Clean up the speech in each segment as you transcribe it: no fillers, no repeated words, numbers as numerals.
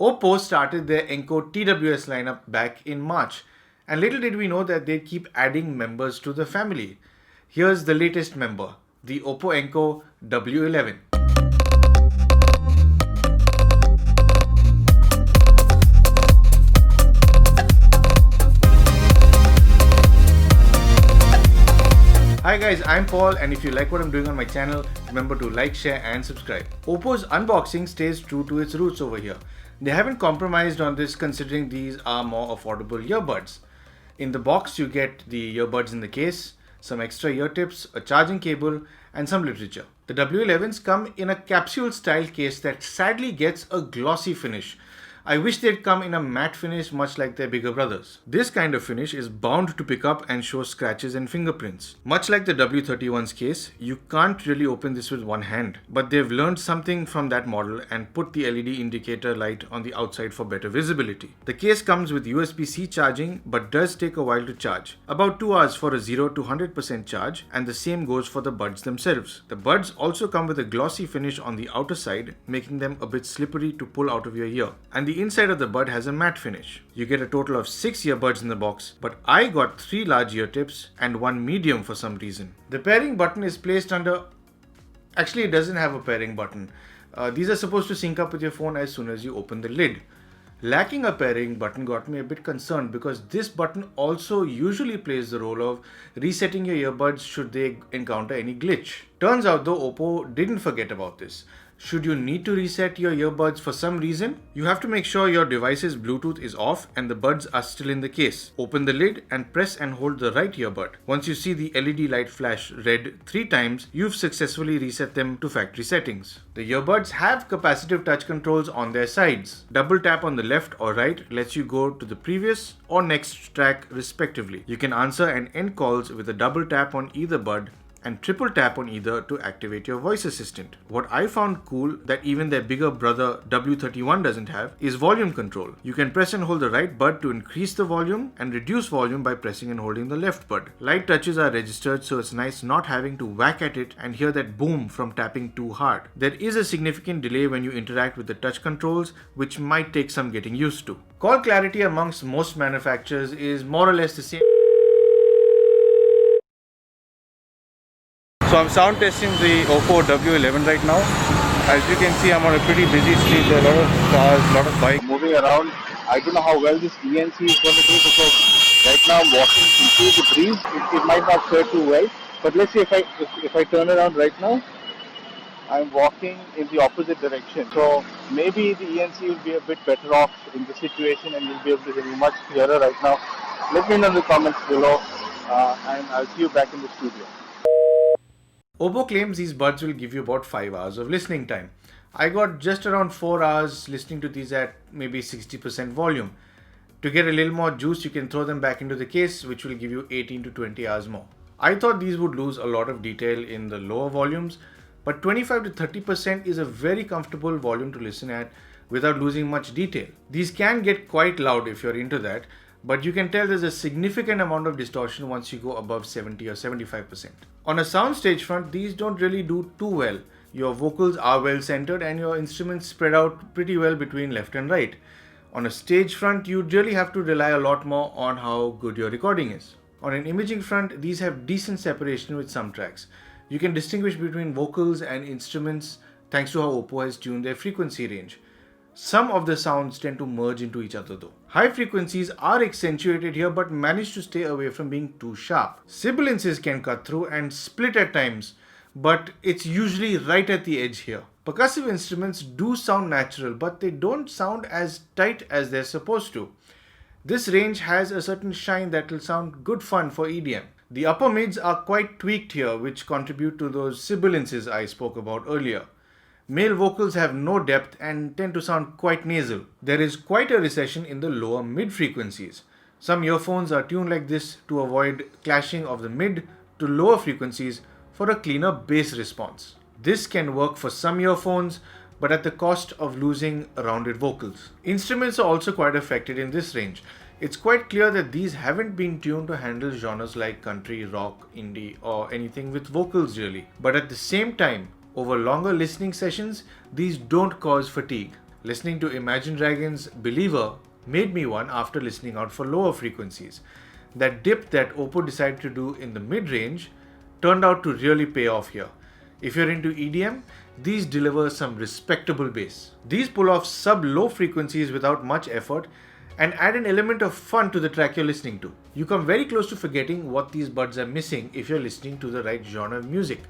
Oppo started their Enco TWS lineup back in March, and little did we know that they'd keep adding members to the family. Here's the latest member, the Oppo Enco W11. Hi guys, I'm Paul, and if you like what I'm doing on my channel, remember to like, share and subscribe. Oppo's unboxing stays true to its roots over here. They haven't compromised on this considering these are more affordable earbuds. In the box you get the earbuds in the case, some extra ear tips, a charging cable and some literature. The W11s come in a capsule style case that sadly gets a glossy finish. I wish they'd come in a matte finish much like their bigger brothers. This kind of finish is bound to pick up and show scratches and fingerprints. Much like the W31's case, you can't really open this with one hand, but they've learned something from that model and put the LED indicator light on the outside for better visibility. The case comes with USB-C charging but does take a while to charge. About 2 hours for a 0 to 100% charge, and the same goes for the buds themselves. The buds also come with a glossy finish on the outer side, making them a bit slippery to pull out of your ear. And the inside of the bud has a matte finish. You get a total of 6 earbuds in the box, but I got 3 large ear tips and 1 medium for some reason. The pairing button is placed under... Actually, it doesn't have a pairing button. These are supposed to sync up with your phone as soon as you open the lid. Lacking a pairing button got me a bit concerned because this button also usually plays the role of resetting your earbuds should they encounter any glitch. Turns out though, Oppo didn't forget about this. Should you need to reset your earbuds for some reason, you have to make sure your device's Bluetooth is off and the buds are still in the case. Open the lid and press and hold the right earbud. Once you see the LED light flash red 3 times, you've successfully reset them to factory settings. The earbuds have capacitive touch controls on their sides. Double tap on the left or right lets you go to the previous or next track respectively. You can answer and end calls with a double tap on either bud and triple tap on either to activate your voice assistant. What I found cool that even their bigger brother W31 doesn't have is volume control. You can press and hold the right bud to increase the volume and reduce volume by pressing and holding the left bud. Light touches are registered, so it's nice not having to whack at it and hear that boom from tapping too hard. There is a significant delay when you interact with the touch controls, which might take some getting used to. Call clarity amongst most manufacturers is more or less the same. So I'm sound testing the Oppo W11 right now. As you can see, I'm on a pretty busy street. There are a lot of cars, a lot of bikes moving around. I don't know how well this ENC is going to do because right now I'm walking into the breeze. It might not fare too well. But let's see if I turn around right now. I'm walking in the opposite direction. So maybe the ENC will be a bit better off in the situation and you'll be able to hear me much clearer right now. Let me know in the comments below and I'll see you back in the studio. Oppo claims these buds will give you about 5 hours of listening time. I got just around 4 hours listening to these at maybe 60% volume. To get a little more juice, you can throw them back into the case, which will give you 18 to 20 hours more. I thought these would lose a lot of detail in the lower volumes, but 25 to 30% is a very comfortable volume to listen at without losing much detail. These can get quite loud if you're into that, but you can tell there's a significant amount of distortion once you go above 70 or 75%. On a soundstage front, these don't really do too well. Your vocals are well centered and your instruments spread out pretty well between left and right. On a stage front, you really have to rely a lot more on how good your recording is. On an imaging front, these have decent separation with some tracks. You can distinguish between vocals and instruments thanks to how Oppo has tuned their frequency range. Some of the sounds tend to merge into each other though. High frequencies are accentuated here but manage to stay away from being too sharp. Sibilances can cut through and split at times, but it's usually right at the edge here. Percussive instruments do sound natural, but they don't sound as tight as they're supposed to. This range has a certain shine that will sound good fun for EDM. The upper mids are quite tweaked here, which contribute to those sibilances I spoke about earlier. Male vocals have no depth and tend to sound quite nasal. There is quite a recession in the lower mid frequencies. Some earphones are tuned like this to avoid clashing of the mid to lower frequencies for a cleaner bass response. This can work for some earphones, but at the cost of losing rounded vocals. Instruments are also quite affected in this range. It's quite clear that these haven't been tuned to handle genres like country, rock, indie, or anything with vocals really. But at the same time, over longer listening sessions, these don't cause fatigue. Listening to Imagine Dragons' Believer made me one after listening out for lower frequencies. That dip that Oppo decided to do in the mid range turned out to really pay off here. If you're into EDM, these deliver some respectable bass. These pull off sub low frequencies without much effort and add an element of fun to the track you're listening to. You come very close to forgetting what these buds are missing if you're listening to the right genre of music,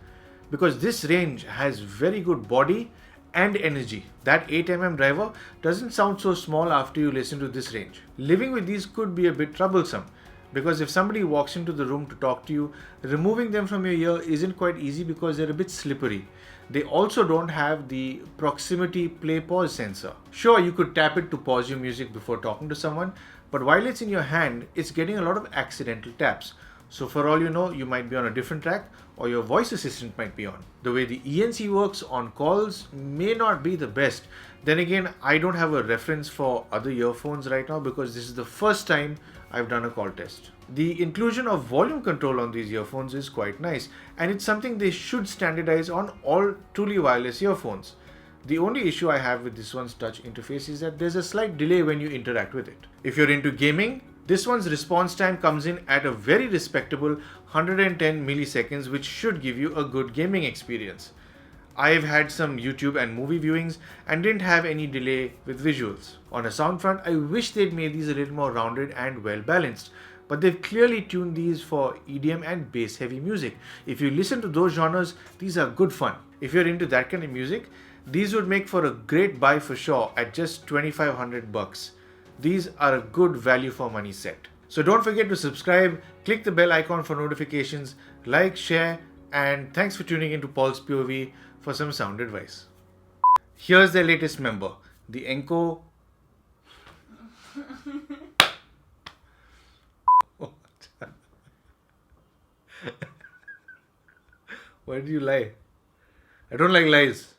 because this range has very good body and energy. That 8mm driver doesn't sound so small after you listen to this range. Living with these could be a bit troublesome, because if somebody walks into the room to talk to you, removing them from your ear isn't quite easy because they're a bit slippery. They also don't have the proximity play pause sensor. Sure, you could tap it to pause your music before talking to someone, but while it's in your hand, it's getting a lot of accidental taps. So for all you know, you might be on a different track or your voice assistant might be on. The way the ENC works on calls may not be the best. Then again, I don't have a reference for other earphones right now because this is the first time I've done a call test. The inclusion of volume control on these earphones is quite nice, and it's something they should standardize on all truly wireless earphones. The only issue I have with this one's touch interface is that there's a slight delay when you interact with it. If you're into gaming, this one's response time comes in at a very respectable 110 milliseconds, which should give you a good gaming experience. I've had some YouTube and movie viewings and didn't have any delay with visuals. On a sound front, I wish they'd made these a little more rounded and well balanced, but they've clearly tuned these for EDM and bass heavy music. If you listen to those genres, these are good fun. If you're into that kind of music, these would make for a great buy for sure at just 2,500 bucks. These are a good value for money set. So don't forget to subscribe, click the bell icon for notifications, like, share, and thanks for tuning into Paul's POV for some sound advice. Here's their latest member, the Enco. Why did you lie? I don't like lies.